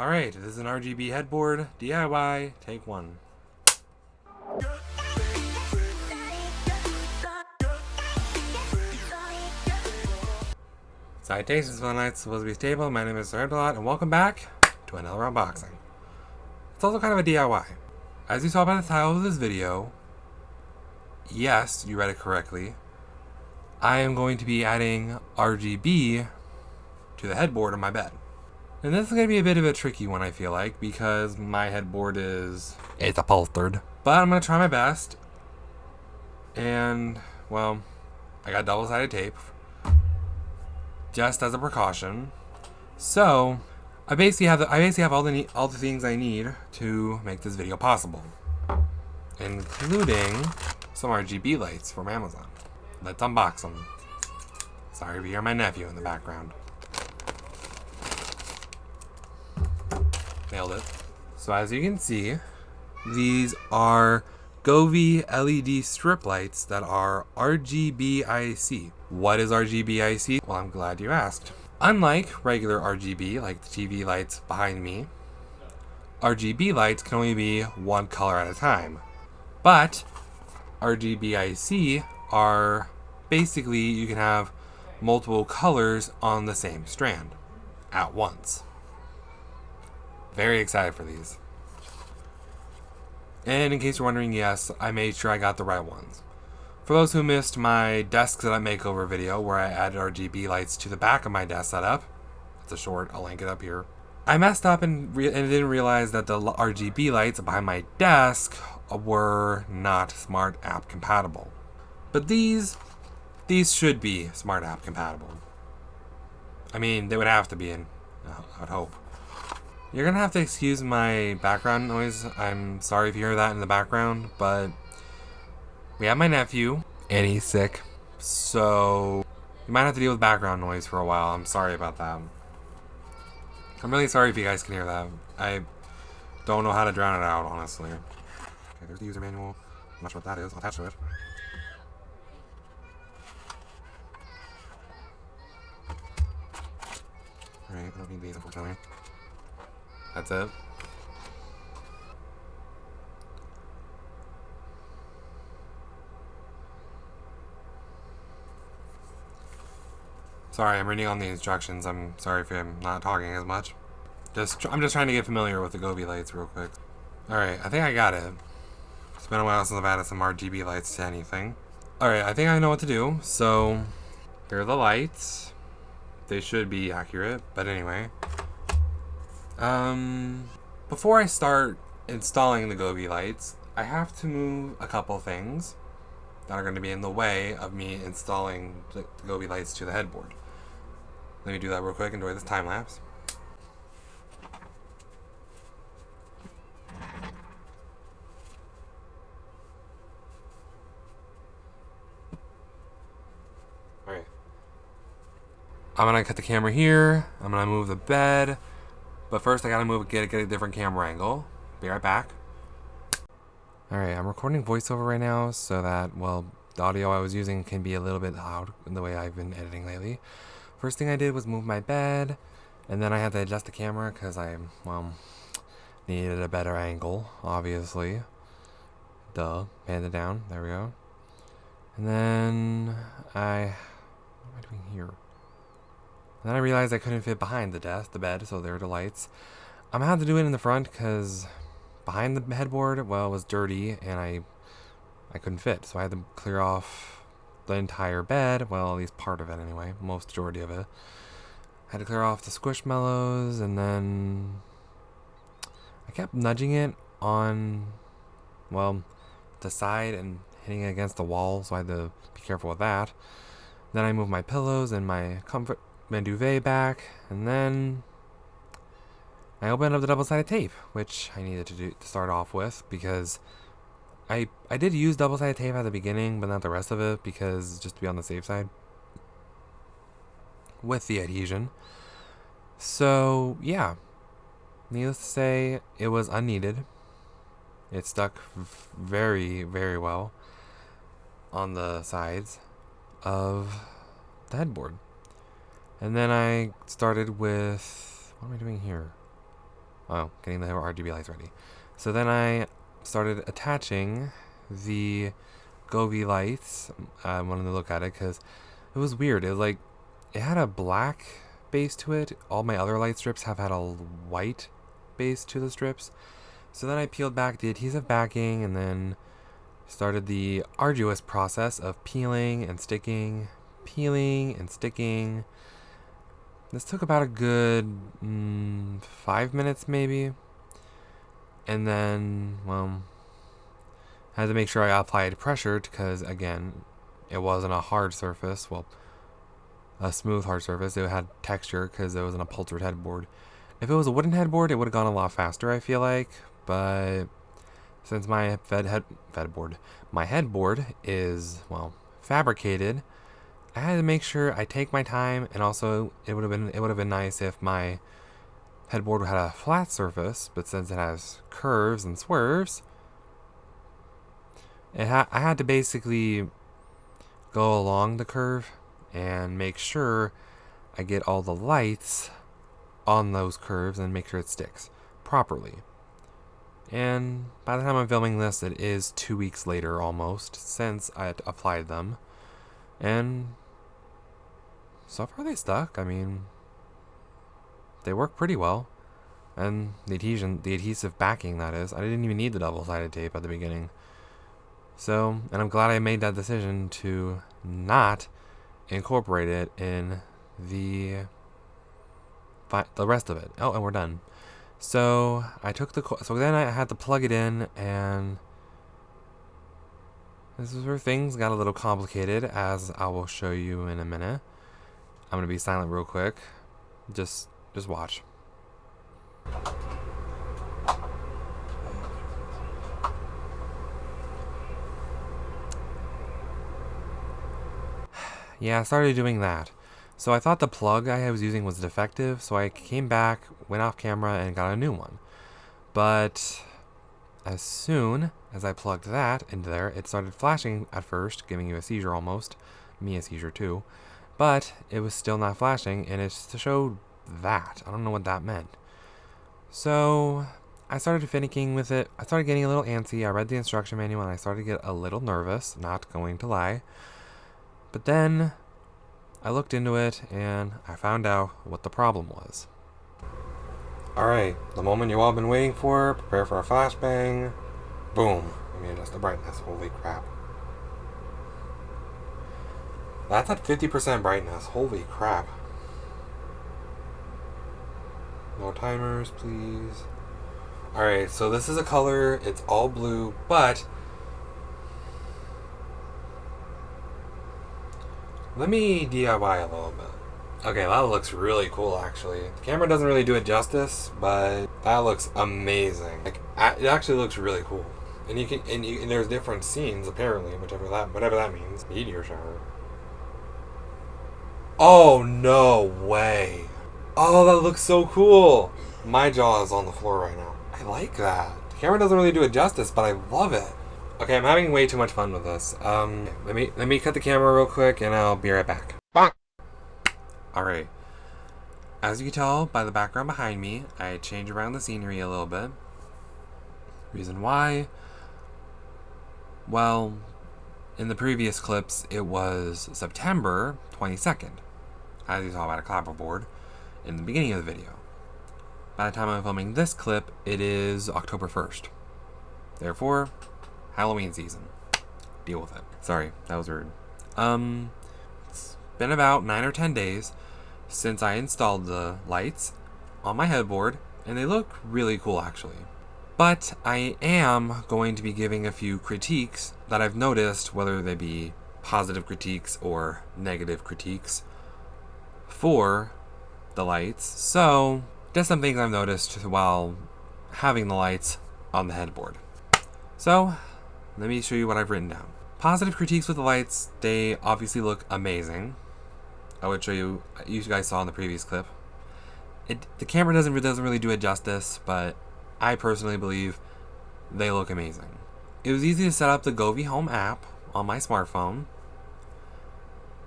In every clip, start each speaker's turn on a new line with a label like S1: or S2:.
S1: Alright, this is an RGB headboard, DIY, take one. Citations for the night supposed to be stable. My name is Headboard, and welcome back to another unboxing. It's also kind of a DIY. As you saw by the title of this video, yes, you read it correctly, I am going to be adding RGB to the headboard of my bed. And this is going to be a bit of a tricky one, I feel like, because my headboard it's upholstered. But I'm going to try my best. And, well, I got double-sided tape, just as a precaution. So, I basically have all the things I need to make this video possible, including some RGB lights from Amazon. Let's unbox them. Sorry if you hear my nephew in the background. Nailed it. So as you can see, these are Gobi LED strip lights that are RGB IC. What is RGB IC? Well, I'm glad you asked. Unlike regular RGB, like the TV lights behind me, RGB lights can only be one color at a time. But RGB IC are basically, you can have multiple colors on the same strand at once. Very excited for these. And in case you're wondering, yes, I made sure I got the right ones. For those who missed my desk setup makeover video where I added RGB lights to the back of my desk setup, it's a short, I'll link it up here. I messed up and didn't realize that the RGB lights behind my desk were not Smart App compatible. But these should be Smart App compatible. I mean, they would have to be, I would hope. You're gonna have to excuse my background noise. I'm sorry if you hear that in the background, but we have my nephew, and he's sick, so you might have to deal with background noise for a while. I'm sorry about that. I'm really sorry if you guys can hear that. I don't know how to drown it out, honestly. Okay, there's the user manual. I'm not sure what that is. I'll attach to it. Alright, I don't need these, unfortunately. That's it. Sorry, I'm reading on the instructions. I'm sorry if I'm not talking as much. I'm just trying to get familiar with the Gobi lights real quick. Alright, I think I got it. It's been a while since I've added some RGB lights to anything. Alright, I think I know what to do. So, here are the lights. They should be accurate, but anyway. Before I start installing the Gobi lights, I have to move a couple things that are going to be in the way of me installing the Gobi lights to the headboard. Let me do that real quick. Enjoy this time lapse. Alright. I'm going to cut the camera here. I'm going to move the bed. But first I gotta get a different camera angle. Be right back. Alright, I'm recording voiceover right now so that, well, the audio I was using can be a little bit loud in the way I've been editing lately. First thing I did was move my bed, and then I had to adjust the camera because I, well, needed a better angle, obviously. Duh. Pan it down. There we go. And then what am I doing here? Then I realized I couldn't fit behind the bed, so there are the lights. I'm gonna have to do it in the front because behind the headboard, well, it was dirty and I couldn't fit. So I had to clear off the entire bed, well, at least part of it anyway, majority of it. I had to clear off the squishmallows, and then I kept nudging it on, well, the side and hitting it against the wall, so I had to be careful with that. Then I moved my pillows and my duvet back, and then I opened up the double-sided tape, which I needed to start off with because I did use double-sided tape at the beginning, but not the rest of it because just to be on the safe side with the adhesion. So yeah, needless to say, it was unneeded. It stuck very, very well on the sides of the headboard. And then I started with, what am I doing here? Oh, getting the RGB lights ready. So then I started attaching the Gobi lights. I wanted to look at it because it was weird. It was like, it had a black base to it. All my other light strips have had a white base to the strips. So then I peeled back the adhesive backing and then started the arduous process of peeling and sticking. This took about a good 5 minutes maybe. And then, well, I had to make sure I applied pressure because, again, it wasn't a hard surface. Well, a smooth hard surface. It had texture because it was an upholstered headboard. If it was a wooden headboard, it would have gone a lot faster, I feel like. But since my headboard is, well, fabricated, I had to make sure I take my time, and also it would have been nice if my headboard had a flat surface, but since it has curves and swerves, I had to basically go along the curve and make sure I get all the lights on those curves and make sure it sticks properly. And by the time I'm filming this, it is 2 weeks later almost since I had applied them. And so far they stuck. I mean, they work pretty well. And the adhesive backing, that is. I didn't even need the double-sided tape at the beginning. So, and I'm glad I made that decision to not incorporate it in the rest of it. Oh, and we're done. So so then I had to plug it in, and this is where things got a little complicated, as I will show you in a minute. I'm gonna be silent real quick. Just watch. Yeah, I started doing that. So I thought the plug I was using was defective, so I came back, went off camera, and got a new one. But as soon as I plugged that into there, it started flashing at first, giving you a seizure almost. Me a seizure too. But it was still not flashing, and it showed that. I don't know what that meant. So I started finicking with it. I started getting a little antsy. I read the instruction manual, and I started to get a little nervous, not going to lie. But then I looked into it, and I found out what the problem was. Alright, the moment you all been waiting for, prepare for a flashbang. Boom. Let me adjust the brightness. Holy crap. That's at 50% brightness. Holy crap. No timers, please. Alright, so this is a color. It's all blue, but let me DIY a little bit. Okay, that looks really cool, actually. The camera doesn't really do it justice, but that looks amazing. Like, it actually looks really cool. And and there's different scenes, apparently, whatever that means. Meteor shower. Oh, no way. Oh, that looks so cool. My jaw is on the floor right now. I like that. The camera doesn't really do it justice, but I love it. Okay, I'm having way too much fun with this. Let me cut the camera real quick, and I'll be right back. Bonk. All right. As you can tell by the background behind me, I changed around the scenery a little bit. Reason why? Well, in the previous clips, it was September 22nd, as you saw by the clapperboard in the beginning of the video. By the time I'm filming this clip, it is October 1st. Therefore, Halloween season. Deal with it. Sorry, that was rude. It's been about 9 or 10 days since I installed the lights on my headboard, and they look really cool, actually. But I am going to be giving a few critiques that I've noticed, whether they be positive critiques or negative critiques, for the lights. So, just some things I've noticed while having the lights on the headboard. So, let me show you what I've written down. Positive critiques with the lights, they obviously look amazing. I would show you guys saw in the previous clip. The camera doesn't really do it justice, but I personally believe they look amazing. It was easy to set up the Gobi Home App on my smartphone,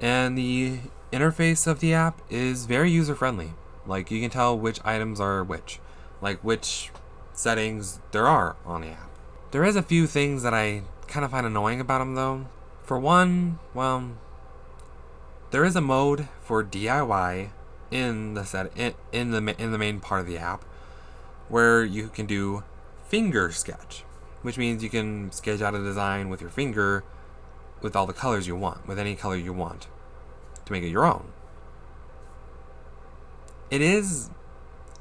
S1: and the interface of the app is very user-friendly. Like, you can tell which items are which. like which settings there are on the app. There is a few things that I kind of find annoying about them though. For one, well, there is a mode for DIY in the main part of the app where you can do finger sketch, which means you can sketch out a design with your finger with all the colors you want, with any color you want, to make it your own. It is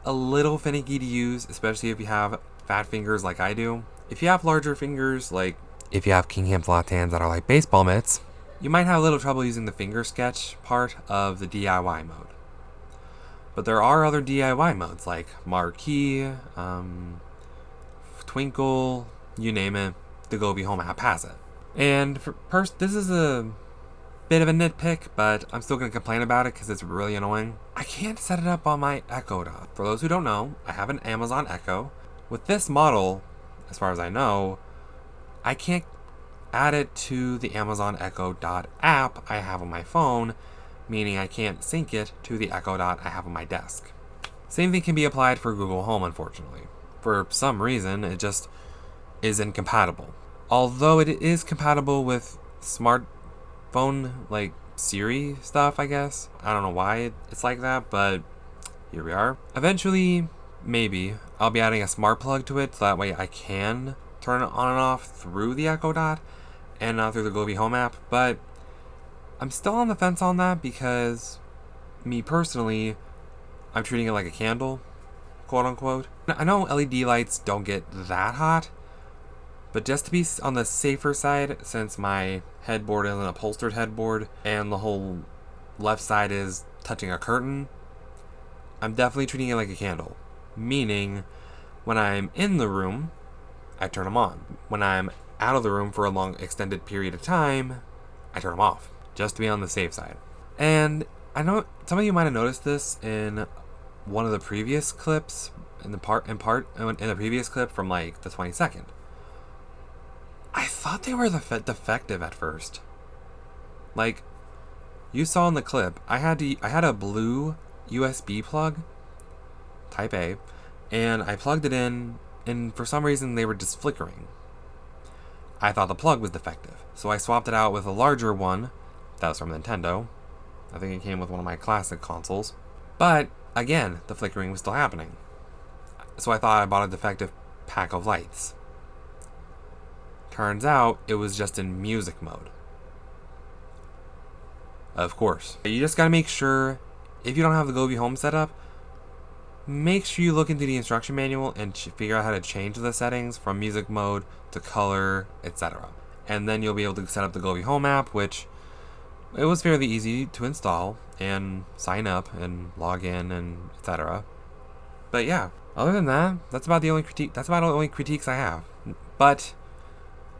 S1: a little finicky to use, especially if you have fat fingers like I do. If you have larger fingers, like if you have King Ham's hands that are like baseball mitts, you might have a little trouble using the finger sketch part of the DIY mode. But there are other DIY modes like Marquee, Twinkle, you name it, the Gobi Home App has it. And this is a bit of a nitpick, but I'm still going to complain about it because it's really annoying. I can't set it up on my Echo Dot. For those who don't know, I have an Amazon Echo. With this model, as far as I know, I can't add it to the Amazon Echo Dot app I have on my phone, meaning I can't sync it to the Echo Dot I have on my desk. Same thing can be applied for Google Home, unfortunately. For some reason, it just is incompatible. Although it is compatible with smartphone, like Siri stuff, I guess. I don't know why it's like that, but here we are. Eventually, maybe, I'll be adding a smart plug to it, so that way I can turn it on and off through the Echo Dot and not through the Gobi Home app, but I'm still on the fence on that because me personally, I'm treating it like a candle, quote unquote. I know LED lights don't get that hot, but just to be on the safer side, since my headboard is an upholstered headboard and the whole left side is touching a curtain, I'm definitely treating it like a candle. Meaning, when I'm in the room, I turn them on. When I'm out of the room for a long extended period of time, I turn them off, just to be on the safe side. And I know some of you might have noticed this in one of the previous clips, in the previous clip from like the 22nd. I thought they were defective at first. Like, you saw in the clip, I had a blue USB plug, Type A, and I plugged it in, and for some reason they were just flickering. I thought the plug was defective, so I swapped it out with a larger one that was from Nintendo. I think it came with one of my classic consoles. But, again, the flickering was still happening. So I thought I bought a defective pack of lights. Turns out, it was just in music mode. Of course. You just gotta make sure, if you don't have the Gobi Home set up, make sure you look into the instruction manual and figure out how to change the settings from music mode to color, etc. And then you'll be able to set up the Gobi Home app, which it was fairly easy to install and sign up and log in and etc. But yeah, other than that, that's about the only critiques I have. But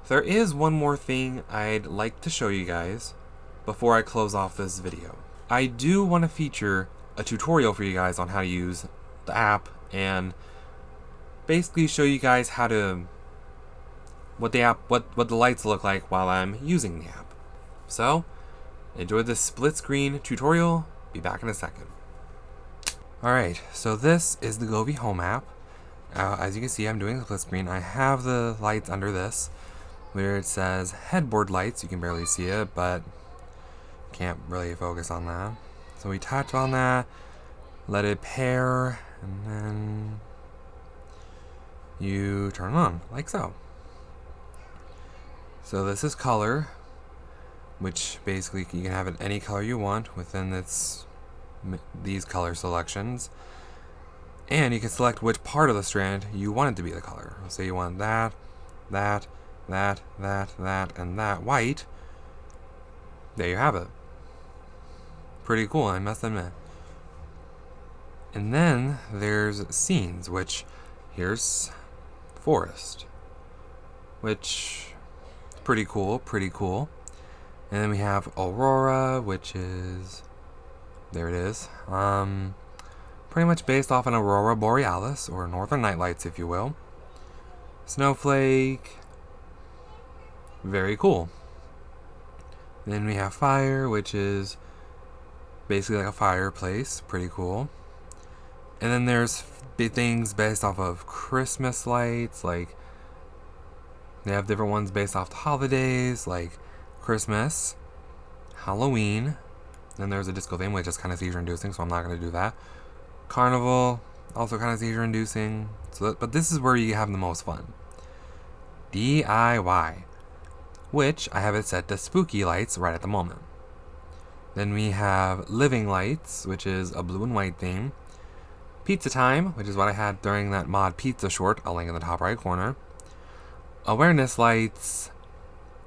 S1: there is one more thing I'd like to show you guys before I close off this video. I do want to feature a tutorial for you guys on how to use the app and basically show you guys how to what the lights look like while I'm using the app. So, enjoy this split screen tutorial. Be back in a second. Alright, so this is the Gobi Home app. As you can see, I'm doing a split screen. I have the lights under this where it says headboard lights. You can barely see it, but can't really focus on that. So we touch on that, let it pair, and then you turn it on, like so. So this is color, which basically you can have it any color you want within these color selections. And you can select which part of the strand you want it to be the color. So you want that, that, that, and that white. There you have it. Pretty cool, I must admit. And then there's scenes, which here's forest, which pretty cool. And then we have aurora, which is, there it is. Pretty much based off an aurora borealis, or northern night lights, if you will. Snowflake, very cool. Then we have fire, which is basically like a fireplace, pretty cool. And then there's things based off of Christmas lights, like they have different ones based off the holidays, like Christmas, Halloween. Then there's a disco theme, which is kind of seizure inducing, so I'm not going to do that. Carnival, also kind of seizure inducing. But this is where you have the most fun. DIY, which I have it set to spooky lights right at the moment. Then we have living lights, which is a blue and white theme. Pizza time, which is what I had during that mod pizza short, I'll link in the top right corner. Awareness lights,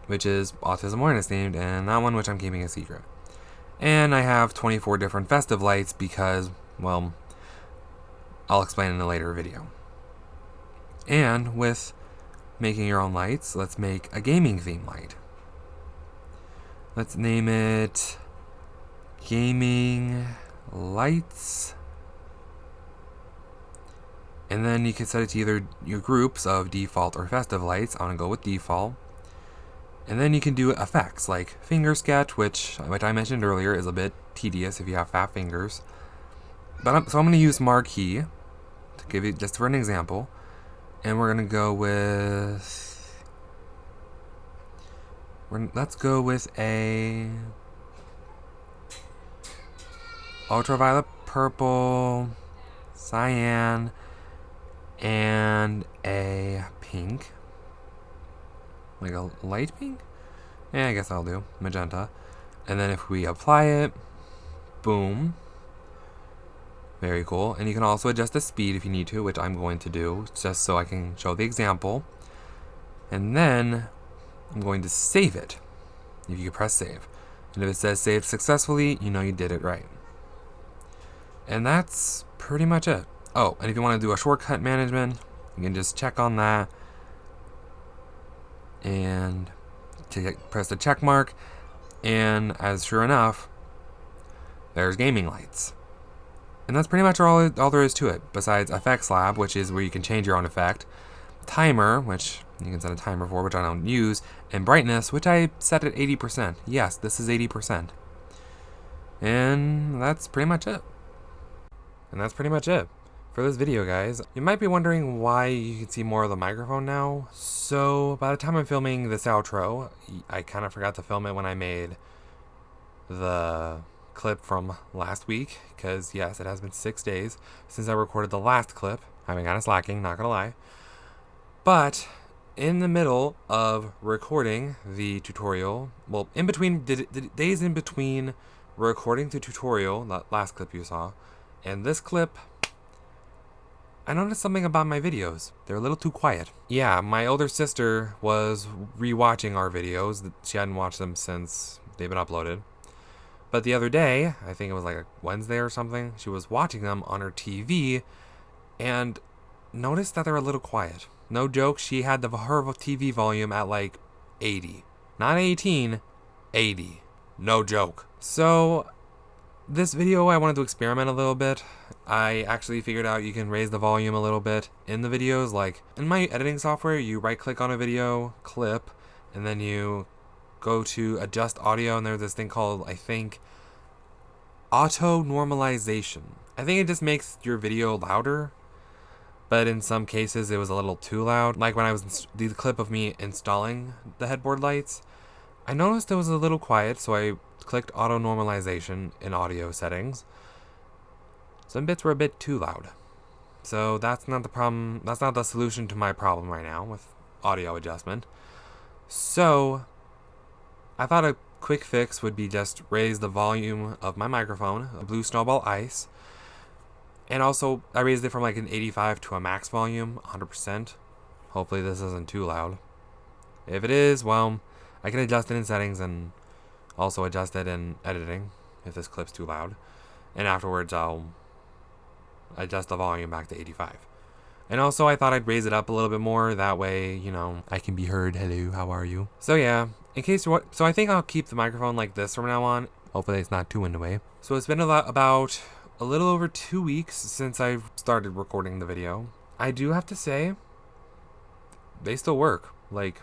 S1: which is autism awareness themed, and that one which I'm keeping a secret. And I have 24 different festive lights because, well, I'll explain in a later video. And with making your own lights, let's make a gaming theme light. Let's name it Gaming Lights. And then you can set it to either your groups of default or festive lights. I'm going to go with default. And then you can do effects like finger sketch, which I mentioned earlier is a bit tedious if you have fat fingers. So I'm going to use marquee to give you just for an example. And we're going to go with... let's go with a ultraviolet purple, cyan, and a pink. Like a light pink? Yeah, I guess I'll do. Magenta. And then if we apply it, boom. Very cool. And you can also adjust the speed if you need to, which I'm going to do, just so I can show the example. And then I'm going to save it. If you can press save. And if it says save successfully, you know you did it right. And that's pretty much it. Oh, and if you want to do a shortcut management, you can just check on that. And press the check mark. And as sure enough, there's gaming lights. And that's pretty much all there is to it, besides Effects Lab, which is where you can change your own effect, Timer, which you can set a timer for, which I don't use, and Brightness, which I set at 80%. Yes, this is 80%. And that's pretty much it. For this video, guys. You might be wondering why you can see more of the microphone now. So, by the time I'm filming this outro, I kind of forgot to film it when I made the clip from last week, because yes, it has been 6 days since I recorded the last clip. I've been kind of slacking, not gonna lie. But in the middle of recording the tutorial, well, in between the days in between recording the tutorial, that last clip you saw, and this clip, I noticed something about my videos. They're a little too quiet. Yeah, my older sister was rewatching our videos. She hadn't watched them since they've been uploaded. But the other day, I think it was like a Wednesday or something, she was watching them on her TV and noticed that they're a little quiet. No joke, she had her TV volume at like 80. Not 18, 80. No joke. So, this video I wanted to experiment a little bit. I actually figured out you can raise the volume a little bit in the videos. Like, in my editing software, you right-click on a video clip, and then you go to adjust audio, and there's this thing called, I think, auto normalization. I think it just makes your video louder, but in some cases it was a little too loud. Like when I was the clip of me installing the headboard lights, I noticed it was a little quiet, so I clicked auto normalization in audio settings. Some bits were a bit too loud. So that's not the problem. That's not the solution to my problem right now with audio adjustment. So I thought a quick fix would be just raise the volume of my microphone, a Blue Snowball Ice. And also, I raised it from like an 85 to a max volume, 100%. Hopefully this isn't too loud. If it is, well, I can adjust it in settings and also adjust it in editing if this clip's too loud. And afterwards, I'll adjust the volume back to 85. And also, I thought I'd raise it up a little bit more. That way, you know, I can be heard. Hello, how are you? So yeah, in case you're so I think I'll keep the microphone like this from now on. Hopefully it's not too in the way. So it's been about a little over 2 weeks since I started recording the video. I do have to say, they still work. Like,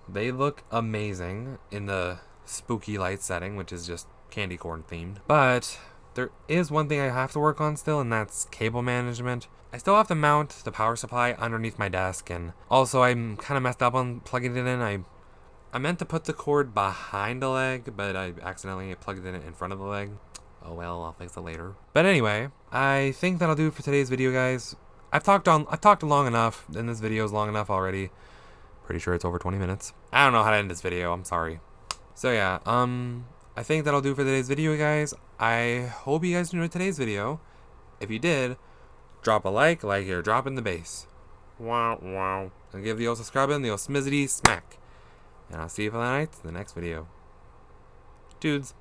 S1: they look amazing in the spooky light setting, which is just candy corn themed. But There is one thing I have to work on still, and that's cable management. I still have to mount the power supply underneath my desk, and also I'm kind of messed up on plugging it in. I meant to put the cord behind the leg, but I accidentally plugged it in front of the leg. Oh well, I'll fix it later. But anyway, I think that'll do it for today's video, guys. I've talked long enough, and this video is long enough already. Pretty sure it's over 20 minutes. I don't know how to end this video, I'm sorry. So yeah, I think that'll do for today's video, guys. I hope you guys enjoyed today's video. If you did, drop a like you're dropping the bass. Wow, wow. And give the old subscribe button the old smizzity smack. And I'll see you for the night in the next video. Dudes.